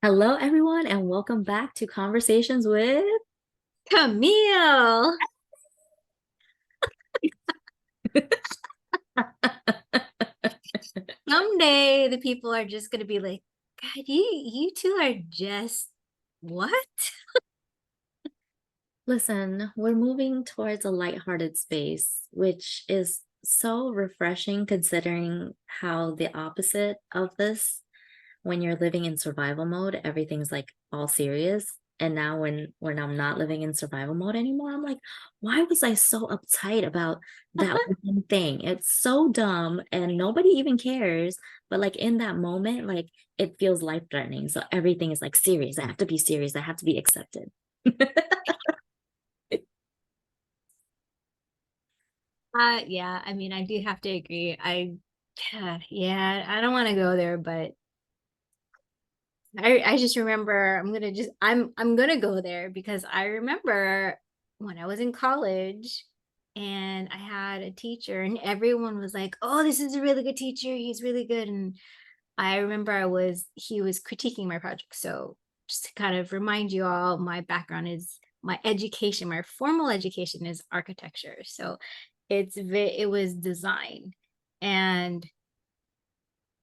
Hello, everyone, and welcome back to Conversations with. Camille. Someday the people are just gonna be like, God, you two are just what? Listen, we're moving towards a lighthearted space, which is so refreshing considering how the opposite of this, when you're living in survival mode, everything's like all serious. And now when I'm not living in survival mode anymore, I'm like, why was I so uptight about that one thing? It's so dumb and nobody even cares. But like in that moment, like it feels life-threatening. So everything is like serious. I have to be serious. I have to be accepted. Yeah, I mean, I do have to agree. Yeah, I don't want to go there, but I just remember I'm gonna go there because I remember when I was in college and I had a teacher and everyone was like, "Oh, this is a really good teacher. He's really good." And I remember he was critiquing my project. So just to kind of remind you all, my background is my education, my formal education is architecture. So it was design. And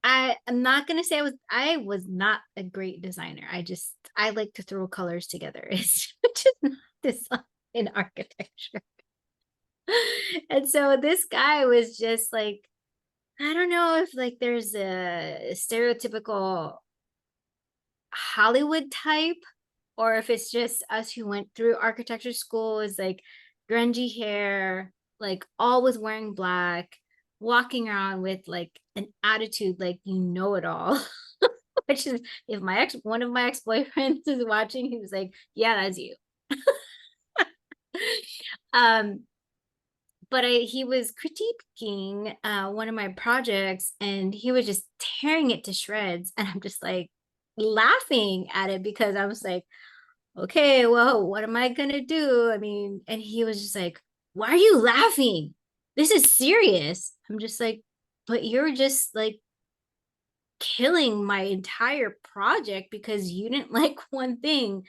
I'm not gonna say I was not a great designer. I like to throw colors together, which is not design in architecture. And so this guy was just like, I don't know if like there's a stereotypical Hollywood type, or if it's just us who went through architecture school is like grungy hair, like always wearing black, walking around with like an attitude like you know it all. Which is if my ex one of my ex-boyfriends is watching, he was like, yeah, that's you. um but he was critiquing one of my projects and he was just tearing it to shreds and I'm just like laughing at it because I was like, okay, well, what am I gonna do? I mean, and he was just like, why are you laughing? This is serious. I'm just like, but you're just like killing my entire project because you didn't like one thing.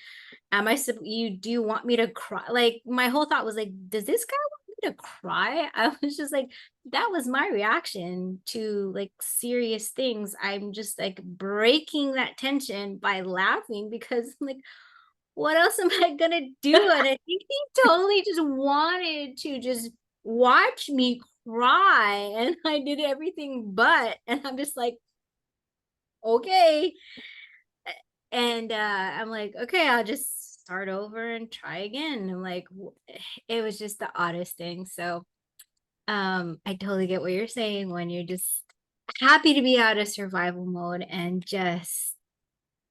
You do you want me to cry? Like my whole thought was like, does this guy want me to cry? I was just like, that was my reaction to like serious things. I'm just like breaking that tension by laughing because like what else am I gonna do? And I think he totally just wanted to just watch me cry, and I did everything but. And I'm just like, okay. And I'm like, okay, I'll just start over and try again. I'm like, it was just the oddest thing. So I totally get what you're saying when you're just happy to be out of survival mode and just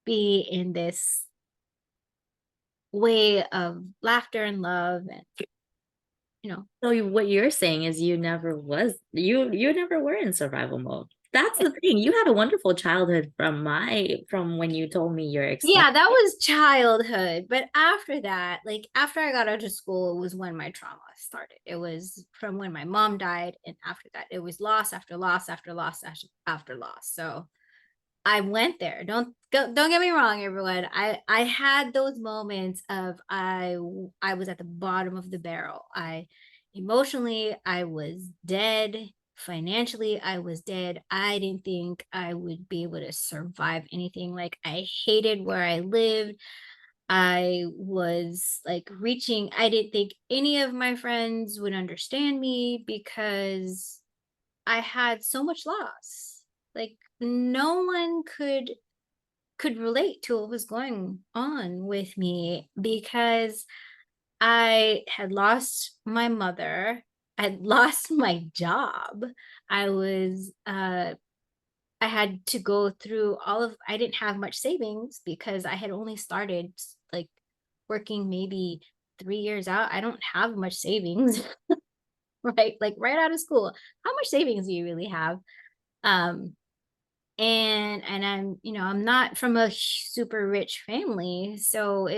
be in this way of laughter and love and you know. So what you're saying is you never were in survival mode. That's the thing. You had a wonderful childhood from when you told me your experience. Yeah, that was childhood. But after that, like after I got out of school, it was when my trauma started. It was from when my mom died. And after that, it was loss after loss after loss after loss. So I went there. Don't get me wrong, everyone. I had those moments of I was at the bottom of the barrel. I emotionally I was dead. Financially, I was dead. I didn't think I would be able to survive anything. Like I hated where I lived. I was like I didn't think any of my friends would understand me because I had so much loss. Like no one could relate to what was going on with me because I had lost my mother. I had lost my job. I was I had to go through I didn't have much savings because I had only started like working maybe 3 years out. I don't have much savings, right? Like right out of school. How much savings do you really have? Um, and I'm I'm not from a super rich family, so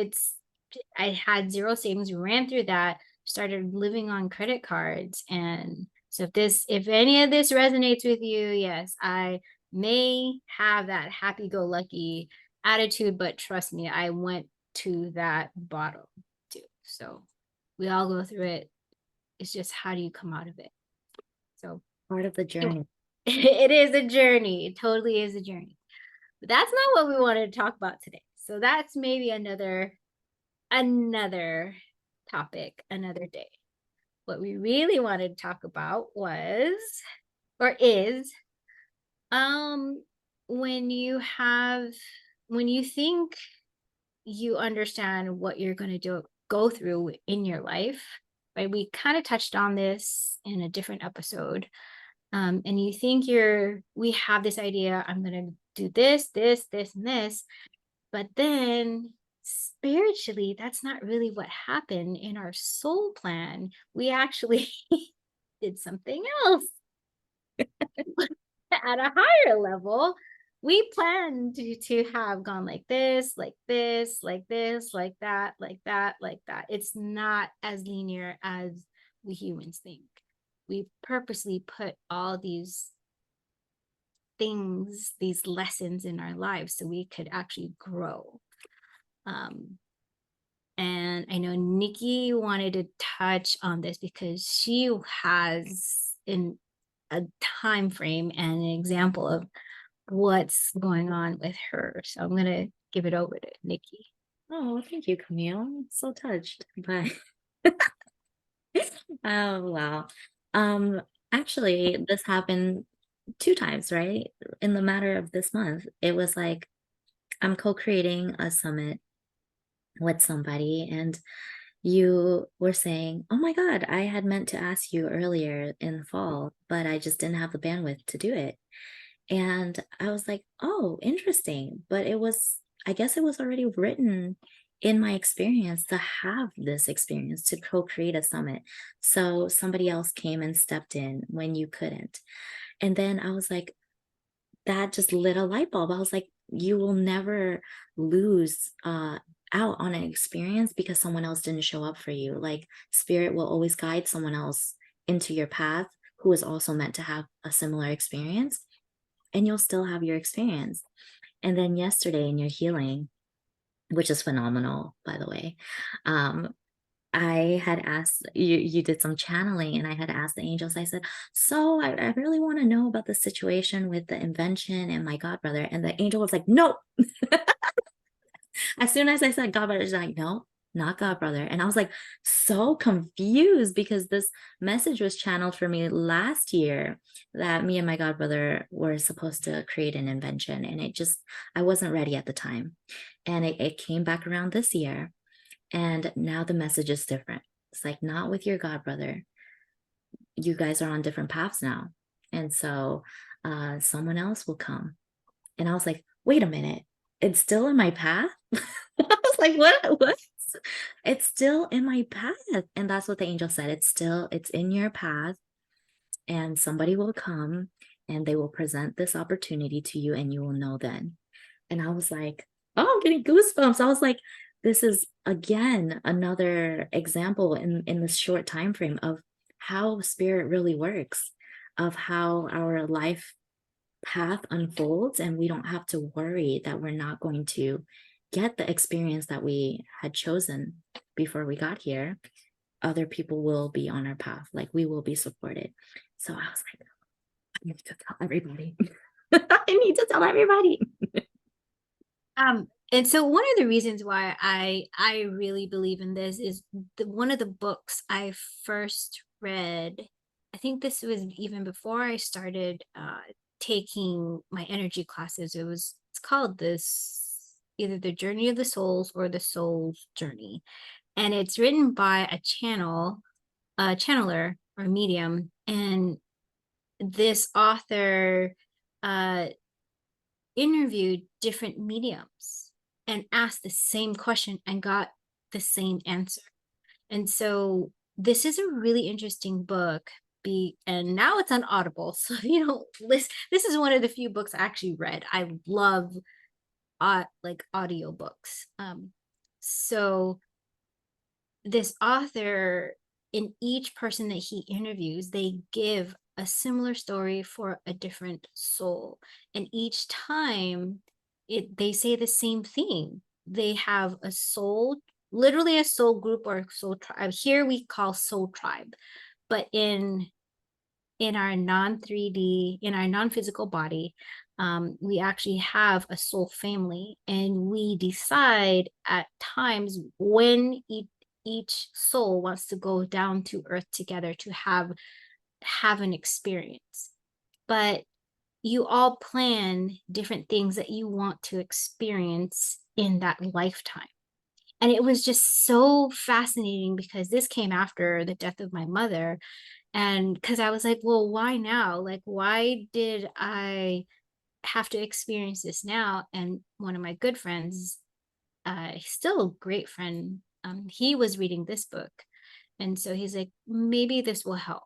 I had zero savings, ran through that, started living on credit cards. And so if any of this resonates with you, yes, I may have that happy go lucky attitude, but trust me, I went to that bottom too. So we all go through it. It's just how do you come out of it? So Part of the anyway, journey. it is a journey. It totally is a journey. But that's not what we wanted to talk about today. So that's maybe another topic, another day. What we really wanted to talk about was or is um when you have when you think you understand what you're going to do go through in your life, right? We kind of touched on this in a different episode. And you think we have this idea, I'm going to do this, and this, but then spiritually, that's not really what happened in our soul plan. We actually did something else at a higher level. We planned to have gone like this, like this, like this, like that, like that, like that. It's not as linear as we humans think. We purposely put all these things, these lessons in our lives so we could actually grow. Um, and I know Nikki wanted to touch on this because she has in a time frame and an example of what's going on with her. So I'm gonna give it over to Nikki. Oh, thank you, Camille. I'm so touched by oh wow. Um, Actually, this happened two times, right? In the matter of this month. It was like I'm co-creating a summit with somebody, and you were saying, "Oh my God, I had meant to ask you earlier in the fall, but I just didn't have the bandwidth to do it." And I was like, "Oh, interesting." But I guess it was already written in my experience to have this experience to co-create a summit. So somebody else came and stepped in when you couldn't. And then I was like, that just lit a light bulb. I was like, you will never lose out on an experience because someone else didn't show up for you. Like spirit will always guide someone else into your path who is also meant to have a similar experience, and you'll still have your experience. And then yesterday in your healing, which is phenomenal, by the way, um, I had asked you did some channeling, and I had asked the angels, I said, so I really want to know about the situation with the invention and my godbrother. And the angel was like, no. As soon as I said godbrother, she's like, no, not godbrother. And I was like so confused because this message was channeled for me last year that me and my godbrother were supposed to create an invention. And I wasn't ready at the time. And it came back around this year. And now the message is different. It's like, not with your godbrother. You guys are on different paths now. And so someone else will come. And I was like, wait a minute. It's still in my path? I was like, what? It's still in my path. And that's what the angel said. It's in your path, and somebody will come and they will present this opportunity to you, and you will know then. And I was like, oh, I'm getting goosebumps. I was like, this is again another example in this short time frame of how spirit really works, of how our life path unfolds, and we don't have to worry that we're not going to get the experience that we had chosen before we got here. Other people will be on our path, like we will be supported. So I was like, I need to tell everybody. I need to tell everybody. And so one of the reasons why I really believe in this is one of the books I first read. I think this was even before I started taking my energy classes. It's called this either the Journey of the Souls or the Soul's Journey, and it's written by a channeler or medium, and this author uh interviewed different mediums and asked the same question and got the same answer. And so this is a really interesting book. And now it's on Audible. So if you don't listen, this is one of the few books I actually read. I love like audiobooks. So this author, in each person that he interviews, they give a similar story for a different soul. And each time they say the same thing. They have a soul, literally a soul group or a soul tribe. Here we call soul tribe, but in our non 3D, in our non physical body, we actually have a soul family, and we decide at times when each soul wants to go down to earth together to have an experience. But you all plan different things that you want to experience in that lifetime. And it was just so fascinating because this came after the death of my mother. And because I was like, well, why now? Like, why did I have to experience this now? And one of my good friends, still a great friend, he was reading this book. And so he's like, maybe this will help.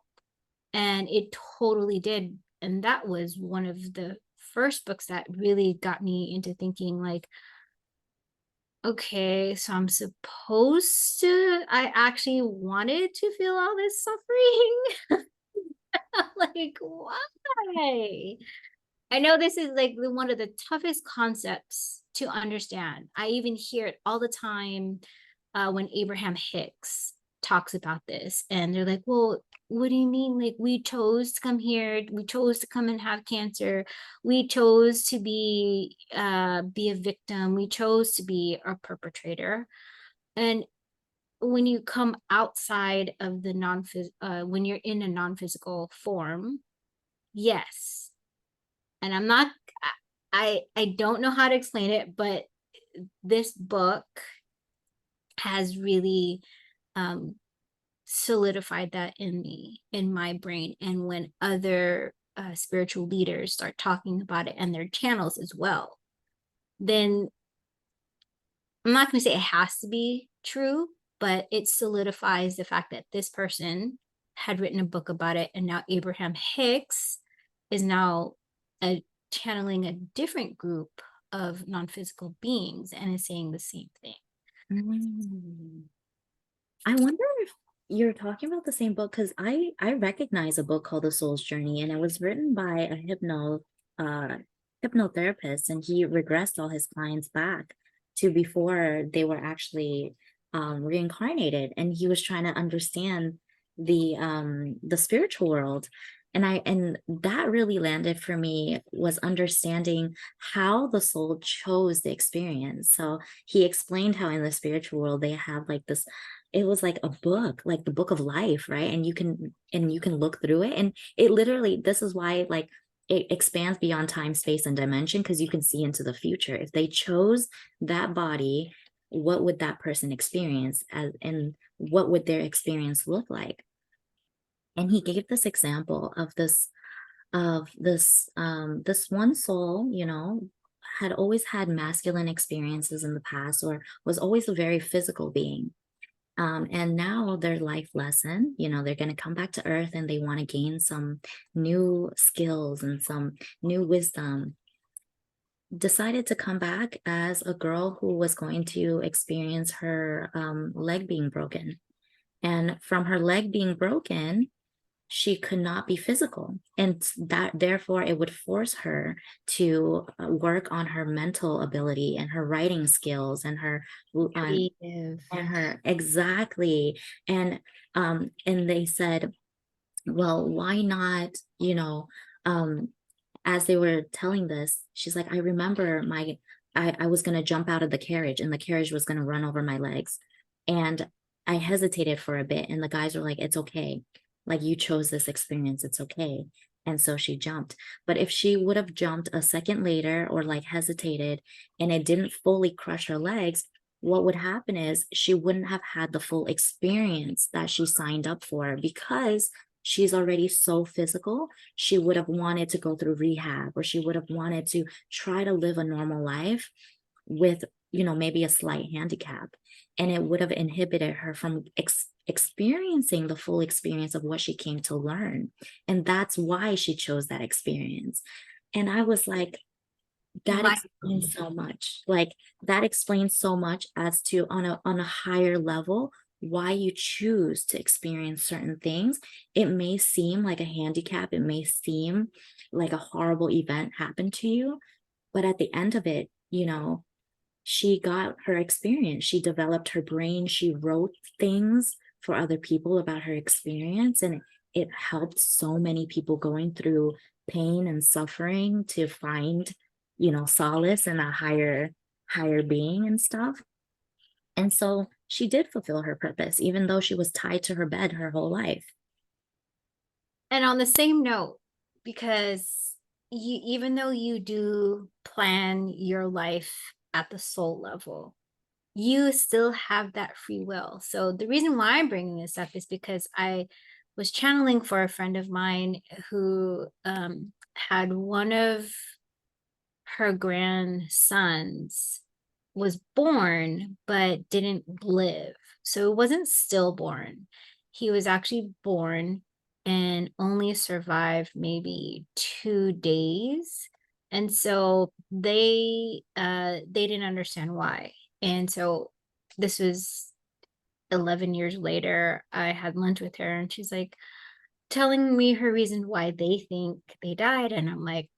And it totally did. And that was one of the first books that really got me into thinking, like, okay, so I actually wanted to feel all this suffering. Like, why? I know this is like one of the toughest concepts to understand. I even hear it all the time when Abraham Hicks talks about this, and they're like, well, what do you mean? Like, we chose to come here, we chose to come and have cancer, we chose to be a victim, we chose to be a perpetrator. And when you come outside of the when you're in a non-physical form, yes. And I'm not, I don't know how to explain it, but this book has really um solidified that in me, in my brain. And when other spiritual leaders start talking about it and their channels as well, then I'm not going to say it has to be true, but it solidifies the fact that this person had written a book about it. And now Abraham Hicks is now channeling a different group of non-physical beings and is saying the same thing. Mm. I wonder if you're talking about the same book because I recognize a book called The Soul's Journey, and it was written by a hypnotherapist, and he regressed all his clients back to before they were actually reincarnated, and he was trying to understand the spiritual world. And that really landed for me was understanding how the soul chose the experience. So he explained how in the spiritual world they have like this, it was like a book, like the book of life, right? And you can look through it, and it literally, this is why like it expands beyond time, space, and dimension, because you can see into the future. If they chose that body, what would that person experience, as and what would their experience look like? And he gave this example of this one soul, had always had masculine experiences in the past, or was always a very physical being. And now their life lesson, they're going to come back to earth and they want to gain some new skills and some new wisdom. Decided to come back as a girl who was going to experience her leg being broken. And from her leg being broken, she could not be physical, and that therefore it would force her to work on her mental ability and her writing skills and her on Creative. and her exactly. And they said, well, why not, as they were telling this, she's like, I remember I was going to jump out of the carriage and the carriage was going to run over my legs. And I hesitated for a bit, and the guys were like, it's okay. Like, you chose this experience, it's okay. And so she jumped. But if she would have jumped a second later or like hesitated and it didn't fully crush her legs, what would happen is she wouldn't have had the full experience that she signed up for, because she's already so physical. She would have wanted to go through rehab, or she would have wanted to try to live a normal life with, maybe a slight handicap. And it would have inhibited her from experiencing the full experience of what she came to learn. And that's why she chose that experience. And I was like, that My explains so much. Like, that explains so much as to on a higher level why you choose to experience certain things. It may seem like a handicap, it may seem like a horrible event happened to you, but at the end of it, you know, she got her experience. She developed her brain. She wrote things for other people about her experience. And it helped so many people going through pain and suffering to find, solace in a higher being and stuff. And so she did fulfill her purpose, even though she was tied to her bed her whole life. And on the same note, because even though you do plan your life at the soul level, you still have that free will. So the reason why I'm bringing this up is because I was channeling for a friend of mine who had one of her grandsons was born but didn't live. So it wasn't stillborn. He was actually born and only survived maybe 2 days. And so they didn't understand why. And so this was 11 years later. I had lunch with her and she's like telling me her reason why they think they died. And I'm like,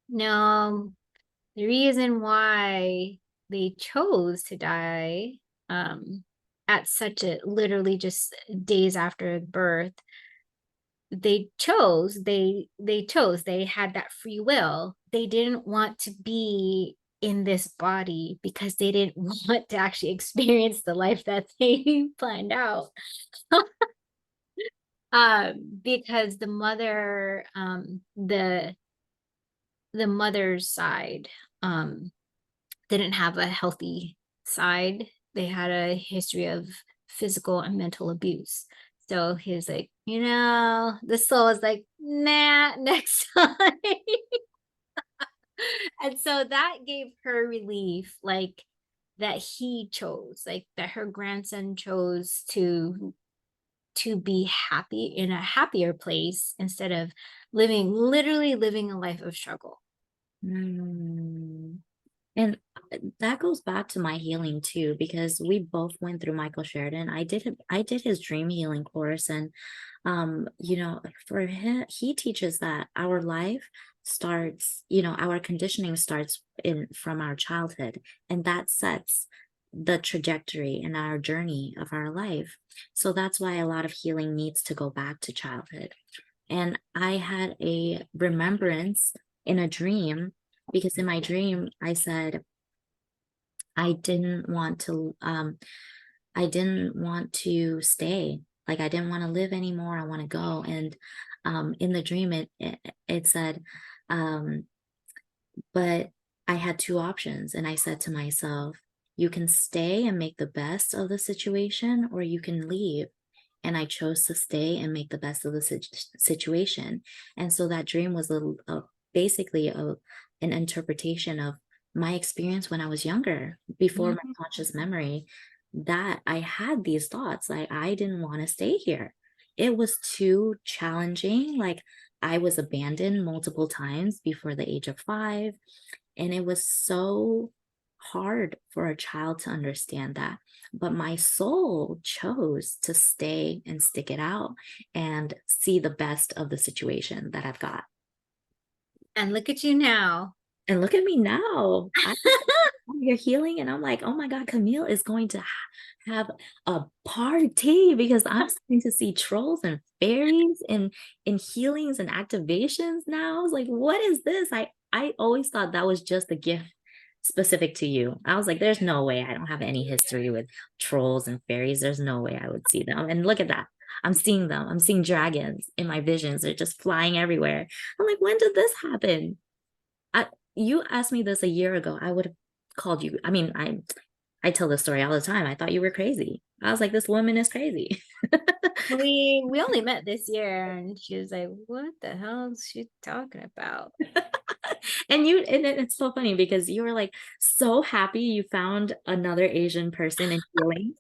no, the reason why they chose to die at such a literally just days after birth, they had that free will. They didn't want to be in this body because they didn't want to actually experience the life that they planned out. Because the mother's side didn't have a healthy side. They had a history of physical and mental abuse. So he was like, the soul was like, nah, next time. And so that gave her relief, like that he chose, like that her grandson chose to be happy in a happier place instead of literally living a life of struggle. Mm. And that goes back to my healing too, because we both went through Michael Sheridan. I did his dream healing course, and for him, he teaches that our life starts, our conditioning starts in from our childhood, and that sets the trajectory and our journey of our life. So that's why a lot of healing needs to go back to childhood. And I had a remembrance in a dream, because in my dream I said I didn't want to stay. Like, I didn't want to live anymore. I want to go. And in the dream it said, um but I had two options, and I said to myself, you can stay and make the best of the situation, or you can leave. And I chose to stay and make the best of the situation. And so that dream was basically an interpretation of my experience when I was younger, before my Mhm. conscious memory, that I had these thoughts like I didn't want to stay here. It was too challenging. Like, I was abandoned multiple times before the age of 5. And it was so hard for a child to understand that. But my soul chose to stay and stick it out and see the best of the situation that I've got. And look at you now. And look at me now. You're healing, and I'm like, oh my God, Camille is going to have a party, because I'm starting to see trolls and fairies in healings and activations now. I was like, what is this? I always thought that was just a gift specific to you. I was like, there's no way. I don't have any history with trolls and fairies. There's no way I would see them. And look at that. I'm seeing them. I'm seeing dragons in my visions. They're just flying everywhere. I'm like, when did this happen? I You asked me this a year ago, I would have called you. I mean, I tell this story all the time. I thought you were crazy. I was like, this woman is crazy. We only met this year and she was like, what the hell is she talking about? And it's so funny because you were like so happy you found another Asian person in healing.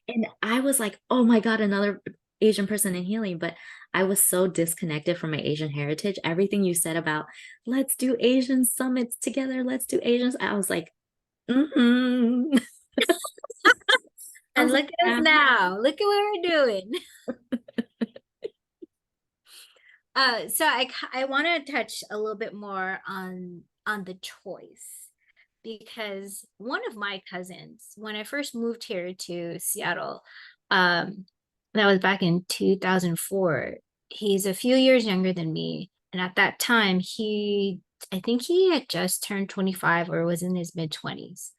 And I was like, oh my God, another Asian person in healing. But I was so disconnected from my Asian heritage. Everything you said about let's do Asian summits together, let's do Asians. I was like, mm-hmm. I And was like, look at us yeah. now. Look at what we're doing. So I want to touch a little bit more on the choice. because one of my cousins, when I first moved here to Seattle, um, that was back in 2004. He's a few years younger than me. And at that time, I think he had just turned 25 or was in his mid 20s.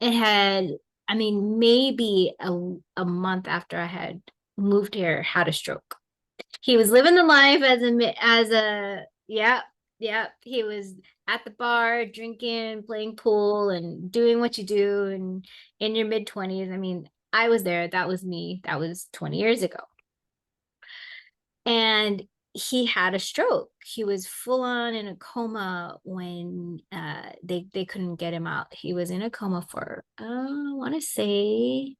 It had, I mean, maybe a month after I had moved here, had a stroke. He was living the life yeah, he was at the bar drinking, playing pool, and doing what you do, and in your mid 20s. I mean, I was there. That was me. That was 20 years ago. And he had a stroke. He was full on in a coma when they couldn't get him out. He was in a coma for I want to say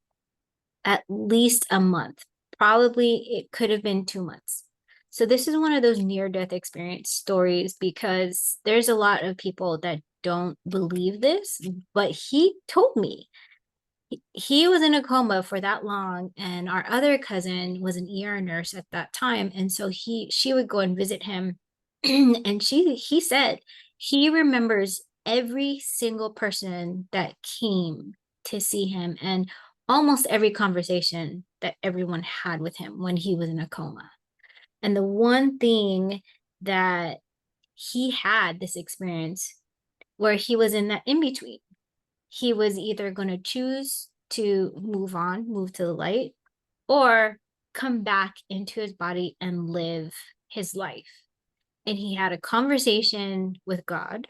at least a month. Probably it could have been 2 months. So this is one of those near death experience stories because there's a lot of people that don't believe this, but he told me he was in a coma for that long, and our other cousin was an ER nurse at that time, and so she would go and visit him. And he said he remembers every single person that came to see him and almost every conversation that everyone had with him when he was in a coma. And the one thing that he had this experience where he was in that in between, he was either going to choose to move on, move to the light, or come back into his body and live his life. And he had a conversation with God.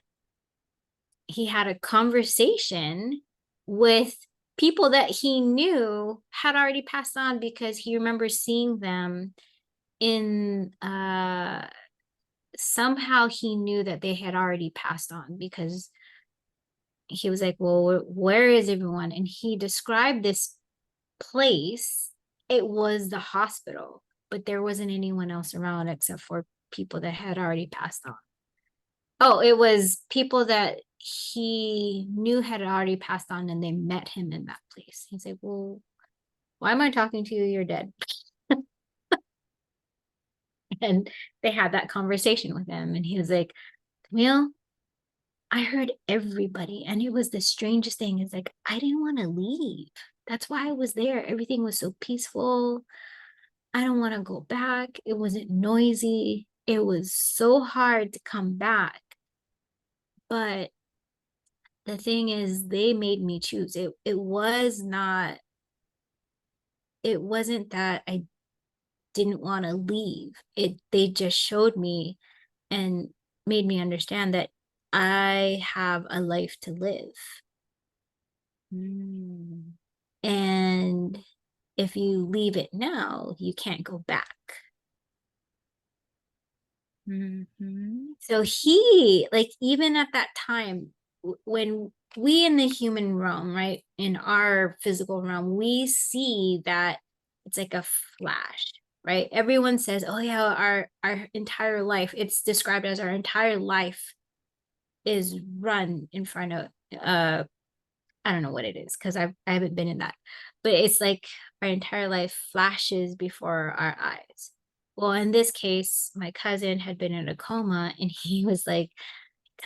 He had a conversation with people that he knew had already passed on because he remembers seeing them in somehow he knew that they had already passed on because he was like, well, where is everyone? And he described this place. It was the hospital, but there wasn't anyone else around except for people that had already passed on. Oh, it was people that he knew had already passed on and they met him in that place. He's like, well, why am I talking to you? You're dead. And they had that conversation with him. And he was like, Camille, I heard everybody. And it was the strangest thing. It's like, I didn't want to leave. That's why I was there. Everything was so peaceful. I don't want to go back. It wasn't noisy. It was so hard to come back. But the thing is, they made me choose. It wasn't that I didn't want to leave. They just showed me and made me understand that I have a life to live. Mm. And if you leave it now, you can't go back. Mhm. So he, like, even at that time, when we in the human realm, right, in our physical realm, we see that it's like a flash, right? Everyone says, oh yeah, our entire life, it's described as our entire life is run in front of I don't know what it is because I haven't been in that, but it's like our entire life flashes before our eyes. Well, in this case, my cousin had been in a coma and he was like,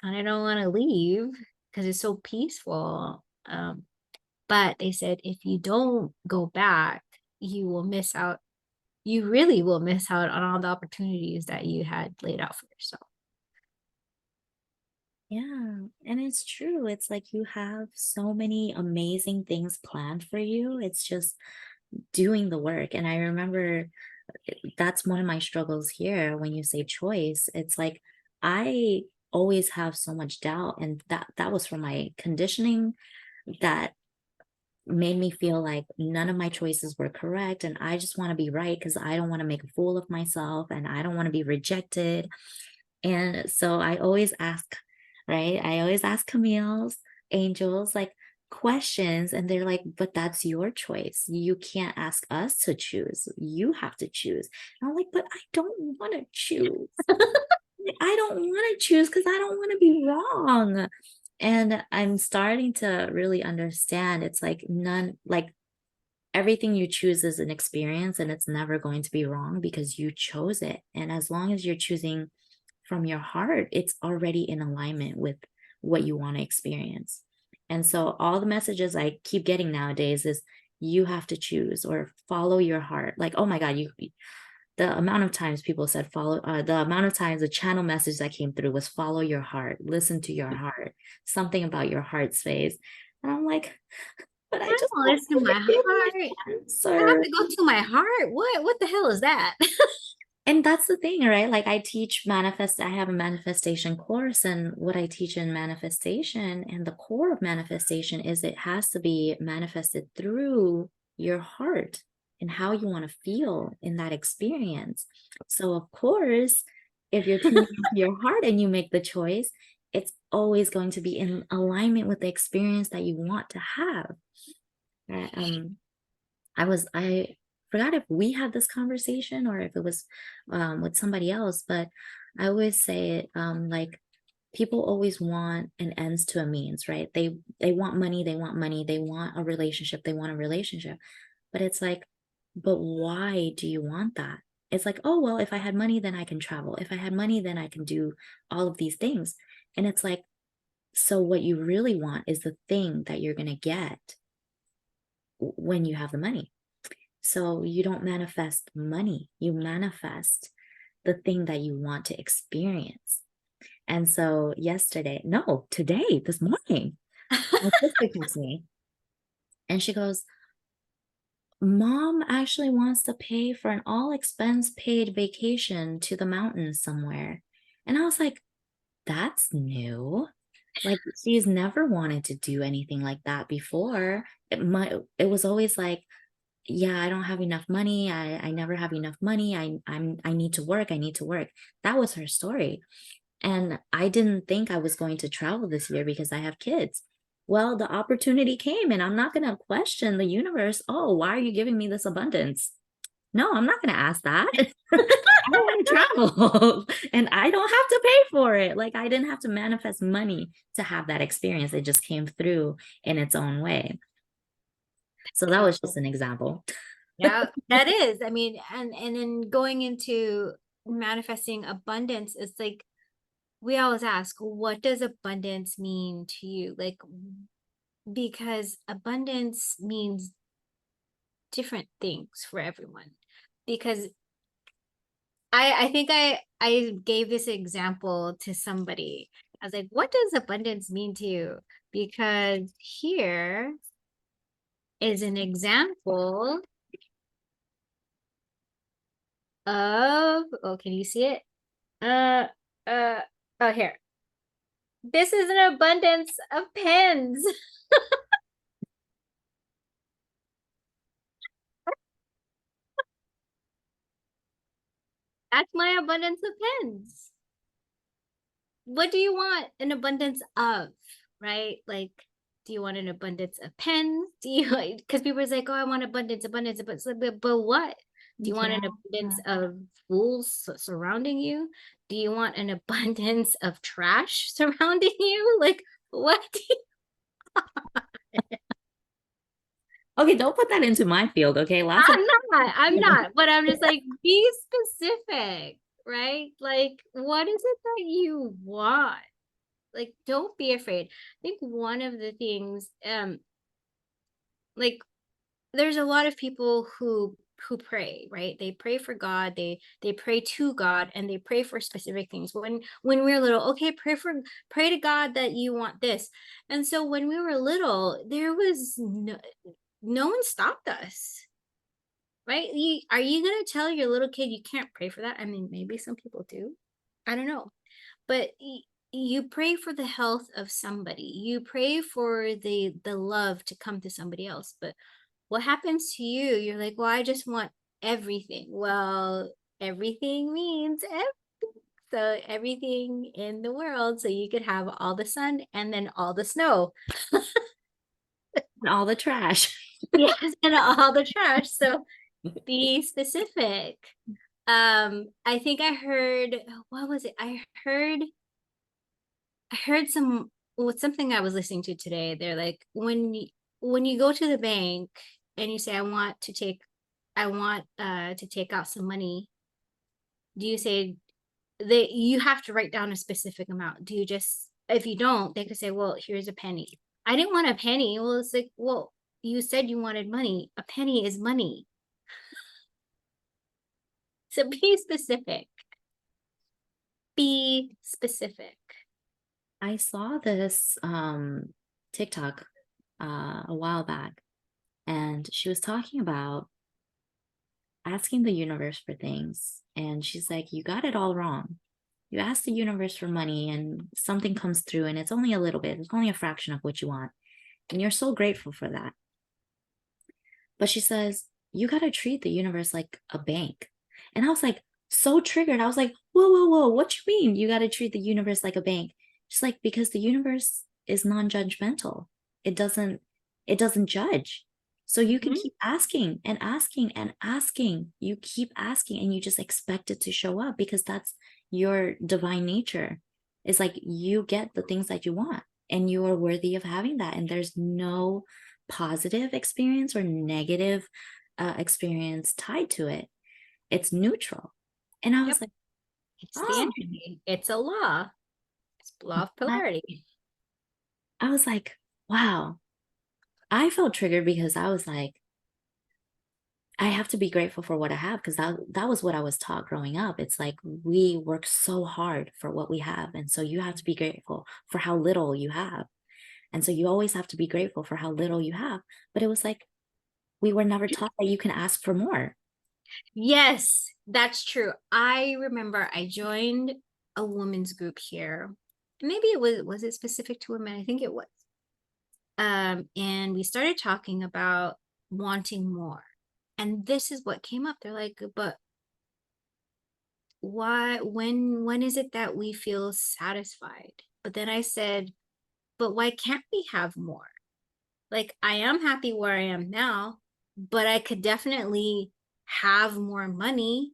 kind of don't want to leave because it's so peaceful. But they said if you don't go back, you will miss out. You really will miss out on all the opportunities that you had laid out for yourself. Yeah, and it's true. It's like you have so many amazing things planned for you. It's just doing the work. And I remember that's one of my struggles here when you say choice. It's like I always have so much doubt, and that was from my conditioning that made me feel like none of my choices were correct, and I just want to be right because I don't want to make a fool of myself and I don't want to be rejected. And so I always ask, right? I always ask Camille's angels like questions, and they're like, but that's your choice. You can't ask us to choose. You have to choose. And I'm like, but I don't want to choose. I don't want to choose because I don't want to be wrong. And I'm starting to really understand it's like like everything you choose is an experience and it's never going to be wrong because you chose it. And as long as you're choosing from your heart, it's already in alignment with what you want to experience. And so all the messages I keep getting nowadays is you have to choose or follow your heart. Like, oh my God, you the amount of times people said follow the amount of times the channel message that came through was follow your heart, listen to your heart, something about your heart space. And I'm like, but I I just don't want listen to you my to give me heart. an I have answer. to go to my heart. What the hell is that? And that's the thing, right? Like I teach manifest, I have a manifestation course, and what I teach in manifestation and the core of manifestation is it has to be manifested through your heart and how you want to feel in that experience. So, of course, if you're tuning into your heart and you make the choice, it's always going to be in alignment with the experience that you want to have. Right? I forgot if we had this conversation or if it was with somebody else, but I always say it like people always want an ends to a means, right? They want money, they want money, they want a relationship, they want a relationship. But it's like, but why do you want that? It's like, oh well, if I had money, then I can travel. If I had money, then I can do all of these things. And it's like, so what you really want is the thing that you're gonna get when you have the money. So you don't manifest money, you manifest the thing that you want to experience. And so yesterday, no, today, this morning, my sister texts me and she goes, Mom actually wants to pay for an all expense paid vacation to the mountains somewhere. And I was like, that's new. Like she's never wanted to do anything like that before. It was always like, yeah, I don't have enough money. I never have enough money. I need to work. I need to work. That was her story. And I didn't think I was going to travel this year because I have kids. Well, the opportunity came and I'm not going to question the universe. Oh, why are you giving me this abundance? No, I'm not going to ask that. I want to travel and I don't have to pay for it. Like I didn't have to manifest money to have that experience. It just came through in its own way. So that was just an example. Yeah, that is. I mean, and then going into manifesting abundance, it's like we always ask, what does abundance mean to you? Like, because abundance means different things for everyone. Because I think I gave this example to somebody. I was like, what does abundance mean to you? Because here is an example of, oh, can you see it? Uh, uh, oh, here. This is an abundance of pens. That's my abundance of pens. What do you want an abundance of, right? Like, do you want an abundance of pens? Do you like, because people are like, oh, I want abundance, abundance, abundance, but what? Do you want an Yeah. abundance of fools surrounding you? Do you want an abundance of trash surrounding you? Like, what? Okay, don't put that into my field. Okay, lots of I'm not, but I'm just like, be specific, right? Like, what is it that you want? Like, don't be afraid. I think one of the things, like, there's a lot of people who pray, right? They pray for God, they pray to God, and they pray for specific things. When we were little, okay, pray to God that you want this. And so when we were little, there was no one stopped us, right? Are you gonna tell your little kid you can't pray for that? I mean, maybe some people do. I don't know. But you pray for the health of somebody. You pray for the love to come to somebody else. But what happens to you? You're like, well, I just want everything. Well, everything means so everything in the world, so you could have all the sun and then all the snow. all the trash. Yes, and all the trash. So be specific. I think I heard, what was it? I heard some with something I was listening to today. They're like, when you go to the bank and you say, I want to take out some money, do you say that you have to write down a specific amount? Do you just, if you don't, they could say, well, here's a penny. I didn't want a penny. Well, it's like, well, you said you wanted money. A penny is money. So be specific. Be specific. I saw this TikTok a while back, and she was talking about asking the universe for things. And she's like, you got it all wrong. You ask the universe for money and something comes through and it's only a little bit, it's only a fraction of what you want. And you're so grateful for that. But she says, you got to treat the universe like a bank. And I was like, so triggered. I was like, whoa, whoa, whoa, what you mean you got to treat the universe like a bank? She's like, because the universe is non-judgmental. It doesn't, it doesn't judge. So you can Mhm. keep asking and asking and asking. You keep asking and you just expect it to show up because that's your divine nature. It's like you get the things that you want and you are worthy of having that. And there's no positive experience or negative experience tied to it. It's neutral. And I Yep. was like, It's the oh, energy. It's a law. It's law of I, polarity. I was like, wow. I felt triggered because I was like, I have to be grateful for what I have because that was what I was taught growing up. It's like we work so hard for what we have. And so you have to be grateful for how little you have. And so you always have to be grateful for how little you have. But it was like we were never taught that you can ask for more. Yes, that's true. I remember I joined a women's group here. Maybe it was it specific to women? I think it was. And we started talking about wanting more. And this is what came up. They're like, but why when is it that we feel satisfied? But then I said, but why can't we have more? Like I am happy where I am now, but I could definitely have more money.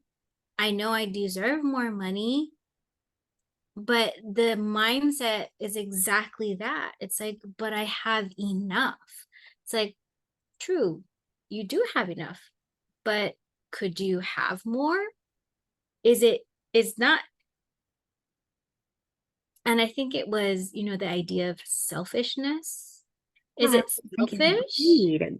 I know I deserve more money, but the mindset is exactly that. It's like, but I have enough. It's like, true, you do have enough, but could you have more? Is it, it's not, and I think it was, the idea of selfishness. Yeah, Is I it was thinking selfish?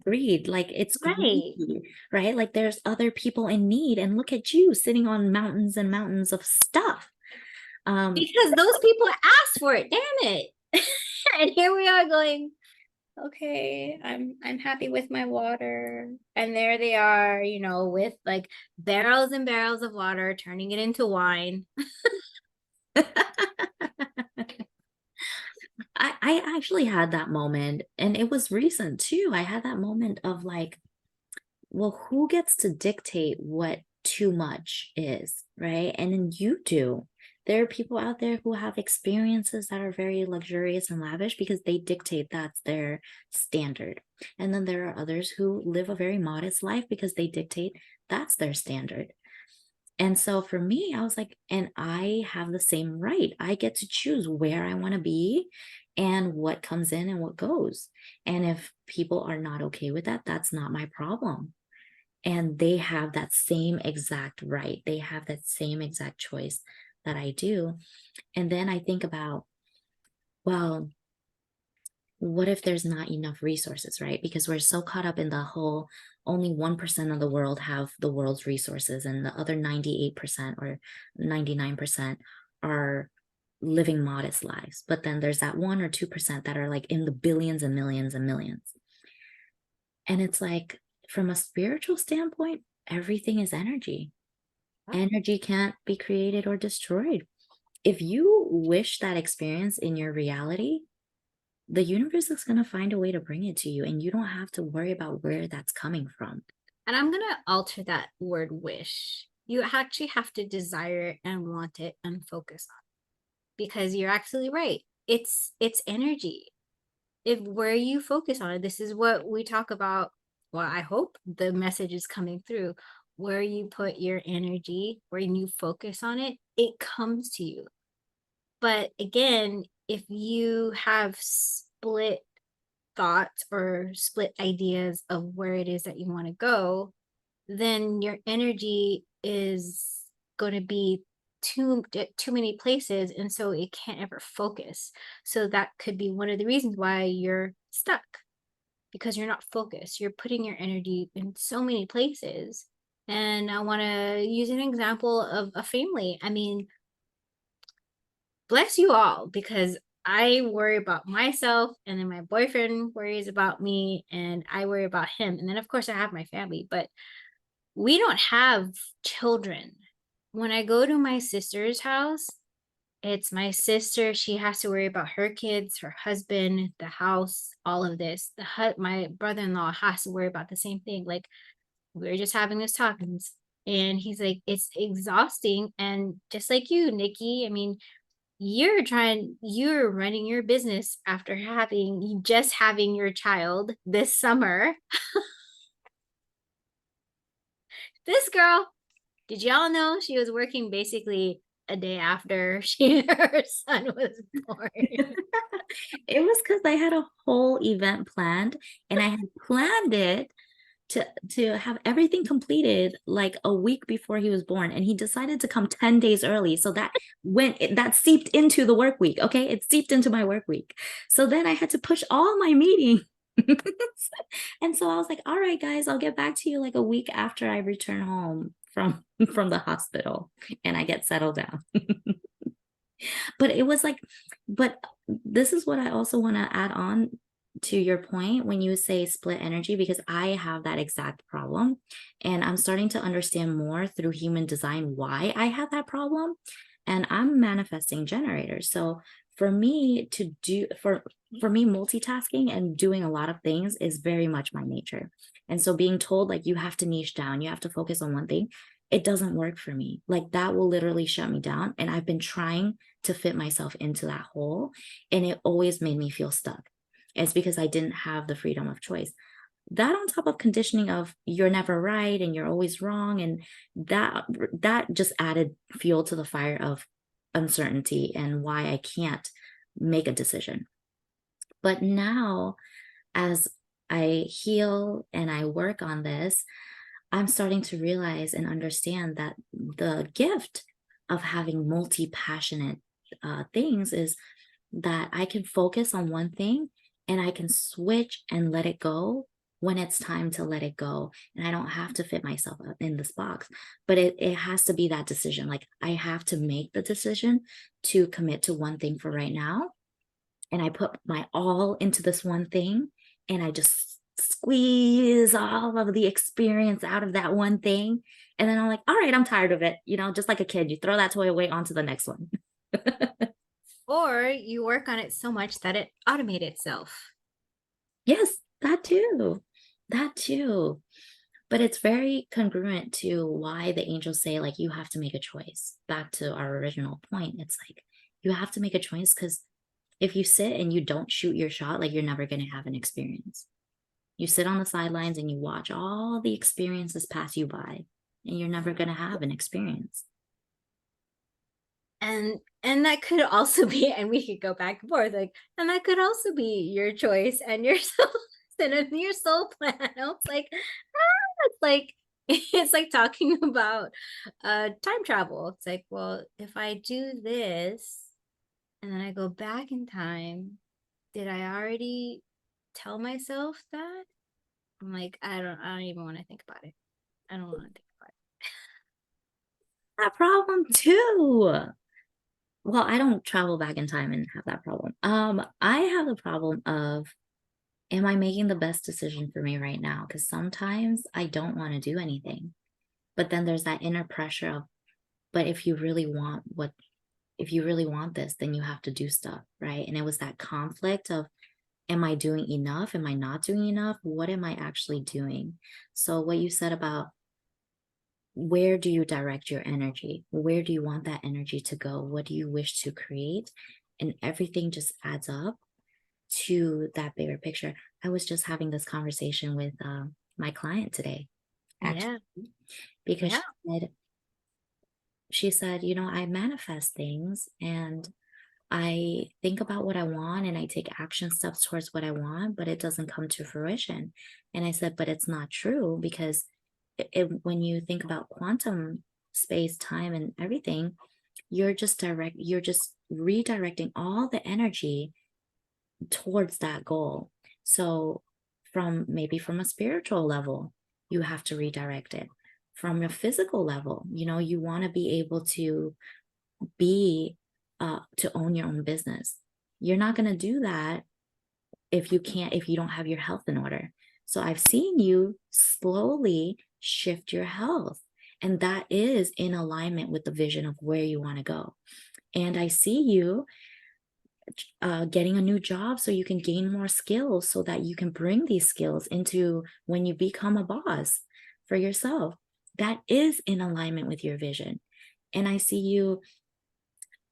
greed, like it's Right. greedy, right? Like there's other people in need, and look at you sitting on mountains and mountains of stuff. Um, Because those people asked for it, damn it. And here we are going, okay, I'm happy with my water. And there they are, with like barrels and barrels of water, turning it into wine. I actually had that moment, and it was recent too. I had that moment of like, well, who gets to dictate what too much is, right? And then you do. There are people out there who have experiences that are very luxurious and lavish because they dictate that's their standard. And then there are others who live a very modest life because they dictate that's their standard. And so for me, I was like, and I have the same right. I get to choose where I want to be and what comes in and what goes. And if people are not okay with that, that's not my problem. And they have that same exact right. They have that same exact choice that I do. And then I think about, well, what if there's not enough resources, right? Because we're so caught up in the whole only 1% of the world have the world's resources, and the other 98% or 99% are living modest lives. But then there's that 1 or 2% that are like in the billions and millions and millions. And it's like, from a spiritual standpoint, everything is energy. Energy can't be created or destroyed. If you wish that experience in your reality, the universe is going to find a way to bring it to you, and you don't have to worry about where that's coming from. And I'm going to alter that word wish. You actually have to desire it and want it and focus on it because you're actually right. It's energy. If where you focus on it, this is what we talk about. Well, I hope the message is coming through. Where you put your energy, when you focus on it, it comes to you. But again, if you have split thoughts or split ideas of where it is that you want to go, then your energy is going to be too many places, and so it can't ever focus. So that could be one of the reasons why you're stuck, because you're not focused. You're putting your energy in so many places. And I want to use an example of a family. I mean, bless you all, because I worry about myself, and then my boyfriend worries about me, and I worry about him. And then, of course, I have my family, but we don't have children. When I go to my sister's house, it's my sister. She has to worry about her kids, her husband, the house, all of this. My brother-in-law has to worry about the same thing. Like, we were just having this talk, and he's like, it's exhausting. And just like you, Nikki, I mean, you're running your business after having your child this summer. This girl, did y'all know she was working basically a day after her son was born? It was because I had a whole event planned, and I had planned it to have everything completed like a week before he was born, and he decided to come 10 days early, so that seeped into the work week. Okay, it seeped into my work week, so then I had to push all my meetings. And so I was like, all right guys, I'll get back to you like a week after I return home from the hospital and I get settled down. But it was like, but this is what I also want to add on to your point when you say split energy, because I have that exact problem. And I'm starting to understand more through human design why I have that problem. And I'm manifesting generator. So for me to do, for me, multitasking and doing a lot of things is very much my nature. And so being told like you have to niche down, you have to focus on one thing, it doesn't work for me. Like that will literally shut me down. And I've been trying to fit myself into that hole, and it always made me feel stuck. It's because I didn't have the freedom of choice. That on top of conditioning of you're never right and you're always wrong, and that just added fuel to the fire of uncertainty and why I can't make a decision. But now, as I heal and I work on this, I'm starting to realize and understand that the gift of having multi-passionate things is that I can focus on one thing and I can switch and let it go when it's time to let it go. And I don't have to fit myself in this box, but it has to be that decision. Like I have to make the decision to commit to one thing for right now. And I put my all into this one thing, and I just squeeze all of the experience out of that one thing. And then I'm like, all right, I'm tired of it. Just like a kid, you throw that toy away onto the next one. Or you work on it so much that it automates itself. Yes, that too. That too. But it's very congruent to why the angels say, like, you have to make a choice. Back to our original point, it's like you have to make a choice, because if you sit and you don't shoot your shot, like, you're never going to have an experience. You sit on the sidelines and you watch all the experiences pass you by, and you're never going to have an experience. And that could also be, and we could go back and forth, like, and that could also be your choice and your soul and your soul plan. It's like, it's like it's like talking about time travel. It's like, well, if I do this and then I go back in time, did I already tell myself that? I'm like, I don't even want to think about it. I don't want to think about That problem too. Well, I don't travel back in time and have that problem. I have the problem of, am I making the best decision for me right now? Because sometimes I don't want to do anything. But then there's that inner pressure of, but if you really want this, then you have to do stuff, right? And it was that conflict of, am I doing enough? Am I not doing enough? What am I actually doing? So what you said about, where do you direct your energy? Where do you want that energy to go? What do you wish to create? And everything just adds up to that bigger picture. I was just having this conversation with my client today, it. Yeah. actually, because Yeah. she said, I manifest things and I think about what I want and I take action steps towards what I want, but it doesn't come to fruition. And I said, but it's not true, because when you think about quantum space, time, and everything, you're just redirecting all the energy towards that goal. So from a spiritual level, you have to redirect it. From a physical level, you want to be able to be to own your own business. You're not going to do that if you don't have your health in order. So I've seen you slowly shift your health, and that is in alignment with the vision of where you want to go. And I see you getting a new job so you can gain more skills so that you can bring these skills into when you become a boss for yourself. That is in alignment with your vision. And I see you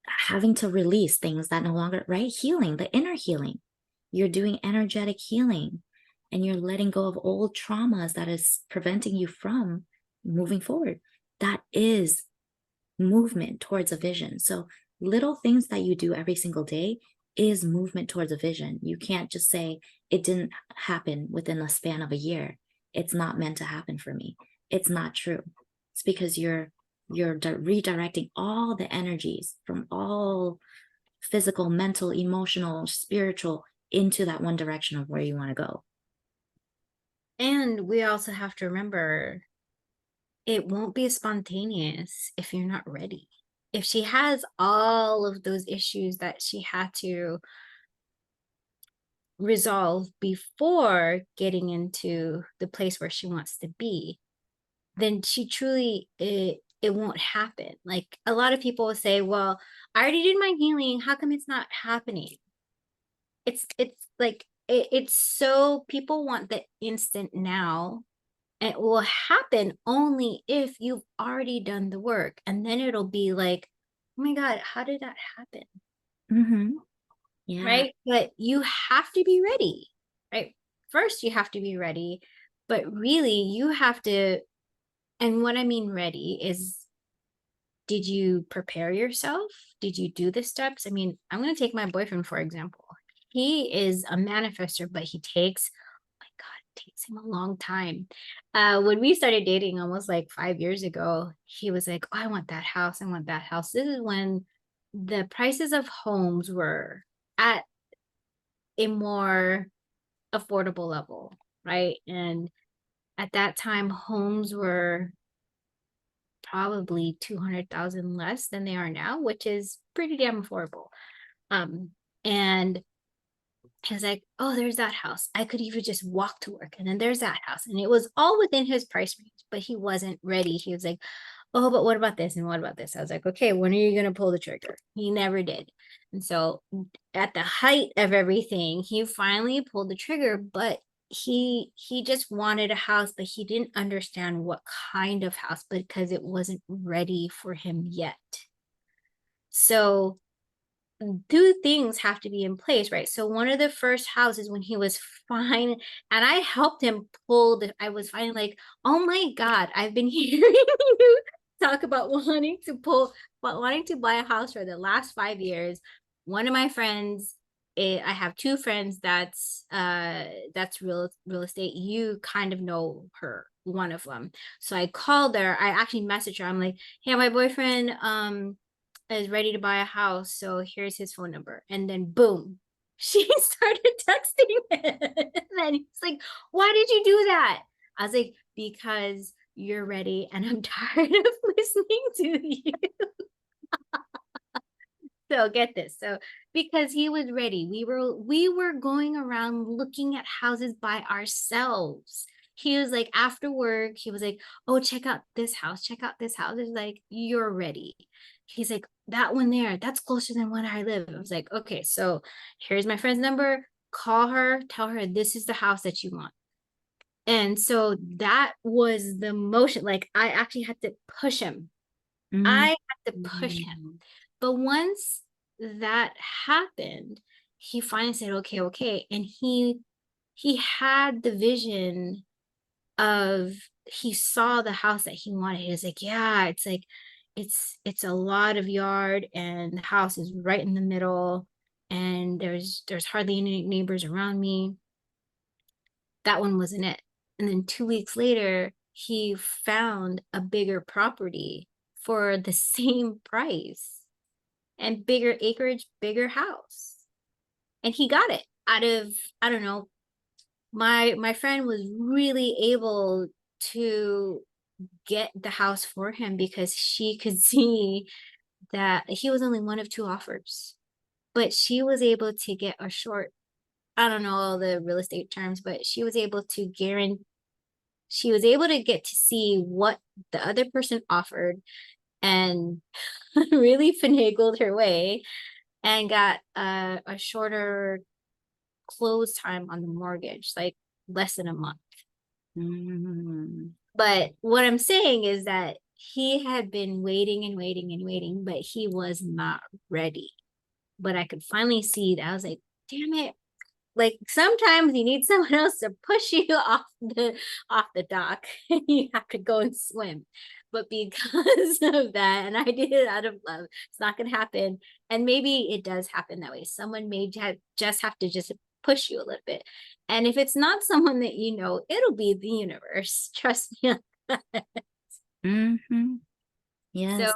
having to release things that no longer, right? Healing, the inner healing. You're doing energetic healing and you're letting go of old traumas that is preventing you from moving forward. That is movement towards a vision. So little things that you do every single day is movement towards a vision. You can't just say it didn't happen within the span of a year. It's not meant to happen for me. It's not true. It's because you're redirecting all the energies from all physical, mental, emotional, spiritual into that one direction of where you want to go. And we also have to remember it won't be spontaneous if you're not ready. If she has all of those issues that she had to resolve before getting into the place where she wants to be, then she truly it won't happen. Like a lot of people will say, well, I already did my healing, how come it's not happening? It's like it's so people want the instant now. It will happen only if you've already done the work, and then it'll be like, oh my god, how did that happen? Mm-hmm. Yeah. Right, but you have to be ready. Right, first you have to be ready, but really you have to. And what I mean ready is, did you prepare yourself? Did you do the steps? I mean, I'm going to take my boyfriend, for example. He is a manifester, but he takes, oh my God, it takes him a long time. When we started dating almost like 5 years ago, he was like, oh, I want that house. I want that house. This is when the prices of homes were at a more affordable level, right? And at that time, homes were probably 200,000 less than they are now, which is pretty damn affordable. Um, and he was like, oh, there's that house. I could even just walk to work. And then there's that house. And it was all within his price range, but he wasn't ready. He was like, oh, but what about this? And what about this? I was like, okay, when are you going to pull the trigger? He never did. And so at the height of everything, he finally pulled the trigger, but he just wanted a house, but he didn't understand what kind of house because it wasn't ready for him yet. So two things have to be in place, right? So one of the first houses when he was fine, and I helped him pull I was finally like, oh my God, I've been hearing you talk about wanting to buy a house for the last 5 years. One of my friends, I have two friends that's real estate. You kind of know her, one of them. So I called her. I actually messaged her. I'm like, hey, my boyfriend, is ready to buy a house. So here's his phone number. And then boom, she started texting him. And then he's like, why did you do that? I was like, because you're ready and I'm tired of listening to you. So get this. So because he was ready, we were going around looking at houses by ourselves. He was like, after work, he was like, oh, check out this house, check out this house. It's like, you're ready. He's like, that one there, that's closer than where I live. I was like, okay, so here's my friend's number. Call her, tell her this is the house that you want. And so that was the motion. Like I actually had to push him. I had to push him. But once that happened, he finally said, okay, okay. And he had the vision of, he saw the house that he wanted. He was like, yeah, it's like it's a lot of yard and the house is right in the middle and there's hardly any neighbors around me. That one wasn't it. And then 2 weeks later, he found a bigger property for the same price. and bigger acreage, bigger house. And he got it out of, I don't know, my friend was really able to get the house for him because she could see that he was only one of two offers. But she was able to get a short, I don't know all the real estate terms, but she was able to guarantee, she was able to get to see what the other person offered and really finagled her way and got a shorter close time on the mortgage, like less than a month. Mm. But what I'm saying is that he had been waiting and waiting and waiting, but he was not ready. But I could finally see that I was like, damn it. Like sometimes you need someone else to push you off the dock and you have to go and swim. But because of that, and I did it out of love, it's not gonna happen. And maybe it does happen that way. Someone may just have to just push you a little bit. And if it's not someone that you know, it'll be the universe. Trust me. Mm-hmm. So Yes.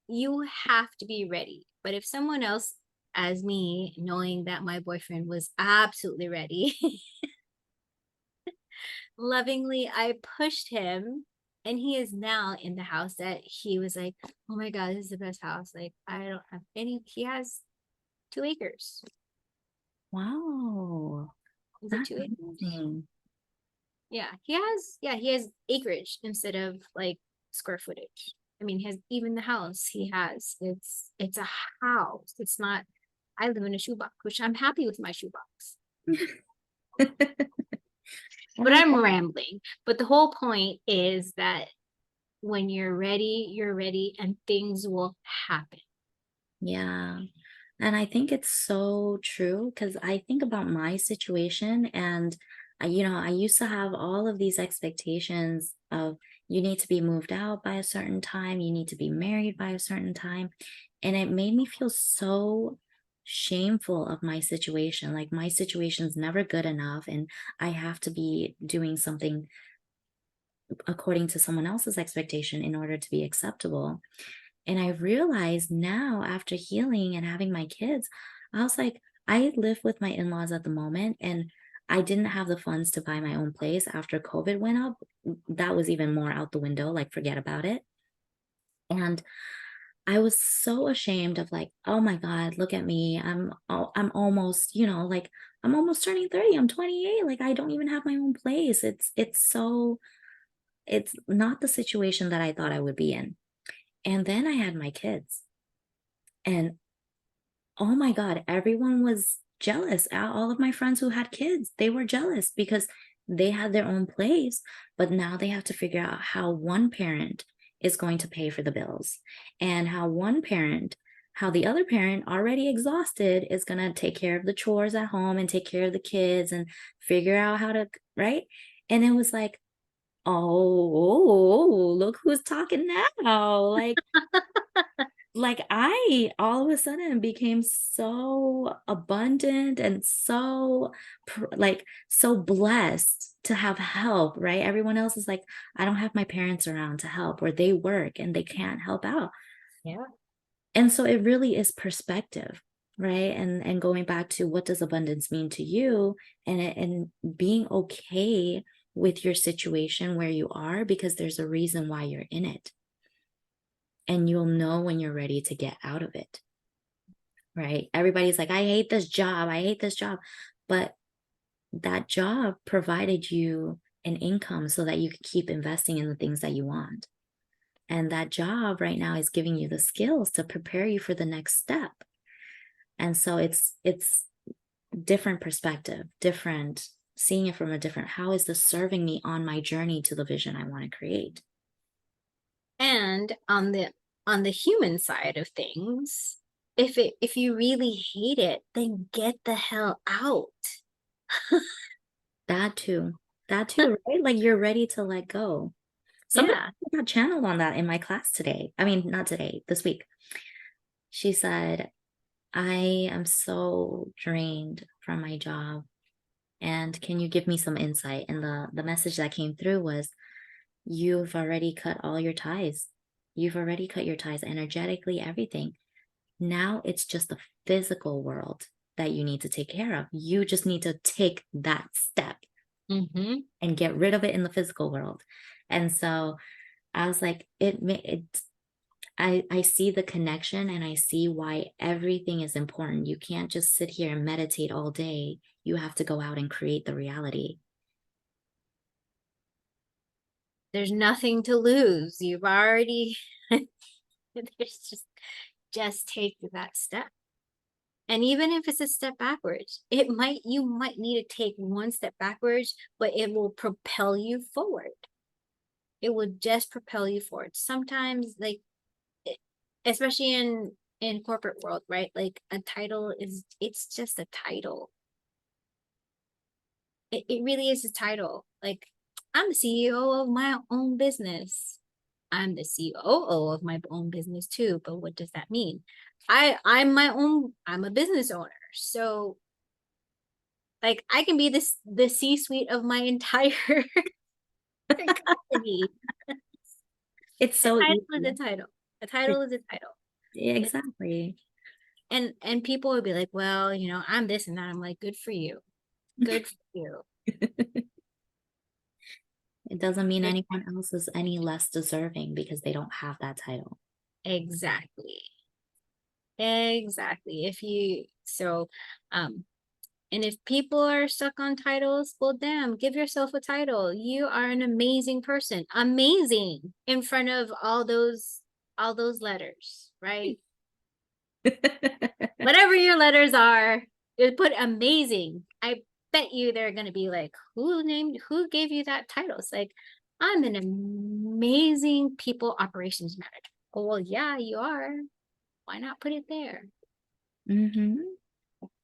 you have to be ready. But if someone else, as me, knowing that my boyfriend was absolutely ready, lovingly, I pushed him, and he is now in the house that he was like, oh my God, this is the best house. Like, I don't have any, he has 2 acres. Wow. Is it That's 2 acres? amazing. Yeah, he has acreage instead of like square footage. I mean, he has even the house he has, it's a house. It's not, I live in a shoebox, which I'm happy with my shoebox. But Oh, I'm rambling. But the whole point is that when you're ready and things will happen. yeah. And I think it's so true because I think about my situation and I used to have all of these expectations of you need to be moved out by a certain time, you need to be married by a certain time. And it made me feel so shameful of my situation. Like my situation's never good enough and I have to be doing something according to someone else's expectation in order to be acceptable. And I realized now after healing and having my kids, I was like, I live with my in laws at the moment, and I didn't have the funds to buy my own place after COVID went up. That was even more out the window, like, forget about it. And I was so ashamed of like, oh my God, look at me. I'm almost, like I'm almost turning 30. I'm 28. Like I don't even have my own place. It's not the situation that I thought I would be in. And then I had my kids. And oh my God, everyone was jealous. All of my friends who had kids, they were jealous because they had their own place, but now they have to figure out how one parent is going to pay for the bills and how the other parent, already exhausted, is going to take care of the chores at home and take care of the kids and figure out how to, right? And it was like, oh, look who's talking now. Like I all of a sudden became so abundant and so like so blessed to have help, right? Everyone else is like, I don't have my parents around to help, or they work and they can't help out. Yeah. And so it really is perspective, right? And going back to what does abundance mean to you, and being okay with your situation where you are because there's a reason why you're in it, and you'll know when you're ready to get out of it, right? Everybody's like, I hate this job. I hate this job. But that job provided you an income so that you could keep investing in the things that you want. And that job right now is giving you the skills to prepare you for the next step. And so it's different perspective, different, seeing it from a different, how is this serving me on my journey to the vision I want to create? And on the human side of things, if you really hate it, then get the hell out. That too. That too, right? Like you're ready to let go. Somebody Yeah. got channeled on that in my class today. I mean, not today, this week. She said, I am so drained from my job. And can you give me some insight? And the message that came through was, you've already cut all your ties. You've already cut your ties energetically, everything. Now it's just the physical world that you need to take care of. You just need to take that step Mm-hmm. and get rid of it in the physical world. And so I was like, I see the connection and I see why everything is important. You can't just sit here and meditate all day. You have to go out and create the reality. There's nothing to lose. You've already there's just take that step. And even if it's a step backwards, you might need to take one step backwards, but it will propel you forward. It will just propel you forward. Sometimes, like, especially in corporate world, right? Like a title is, it's just a title. It really is a title. Like, I'm the CEO of my own business. I'm the COO of my own business too. But what does that mean? I'm a business owner. So like I can be the C-suite of my entire company. It's A so title is a easy. title. A title is a title. It, Exactly. and people would be like, well, I'm this and that. I'm like, good for you. Good for you. It doesn't mean Like, anyone else is any less deserving because they don't have that title. exactly. Exactly. If you so um and if people are stuck on titles, well damn, give yourself a title. You are an amazing person. Amazing in front of all those letters, right? Whatever your letters are, just put amazing. I bet you they're gonna be like, who gave you that title? It's like, I'm an amazing people operations manager. Oh, well, yeah, you are. Why not put it there? Hmm.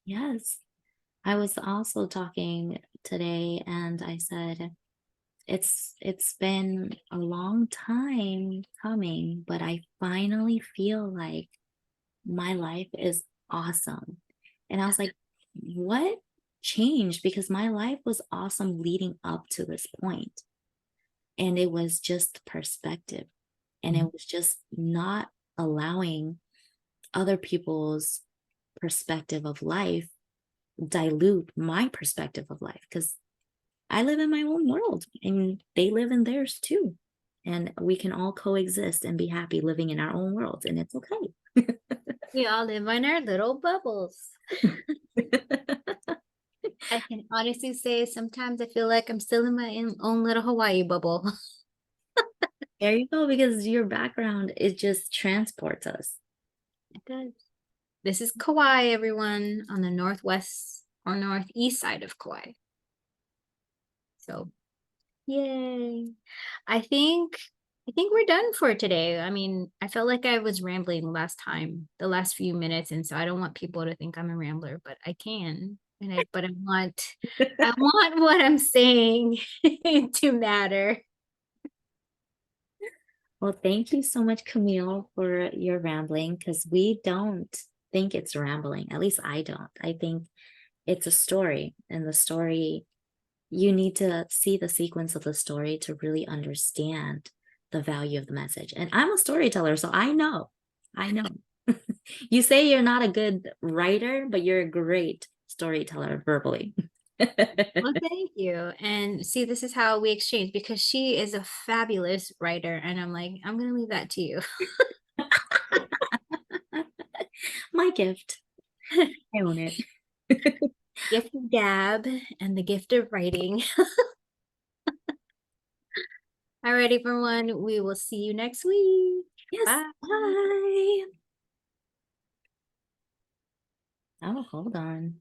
Yes. I was also talking today and I said it's been a long time coming, but I finally feel like my life is awesome. And I was like, what changed? Because my life was awesome leading up to this point. And it was just perspective. And it was just not allowing other people's perspective of life dilute my perspective of life. Because I live in my own world and they live in theirs too. And we can all coexist and be happy living in our own worlds, and it's okay. We all live in our little bubbles. I can honestly say sometimes I feel like I'm still in my own little Hawaii bubble. There you go, because your background, it just transports us. It does. This is Kauai, everyone, on the northwest or northeast side of Kauai. So, yay. I think I think we're done for today. I mean, I felt like I was rambling the last few minutes, and so I don't want people to think I'm a rambler, but I can. But I want what I'm saying to matter. Well, thank you so much, Camille, for your rambling, because we don't think it's rambling. At least I don't. I think it's a story, and the story, you need to see the sequence of the story to really understand the value of the message. And I'm a storyteller, so I know. I know. You say you're not a good writer, but you're a great storyteller verbally. Well, thank you. And see, this is how we exchange because she is a fabulous writer, and I'm like, I'm gonna leave that to you. My gift. I own it. Gift of gab and the gift of writing. All right, everyone. We will see you next week. Yes. Bye. Bye. Oh, hold on.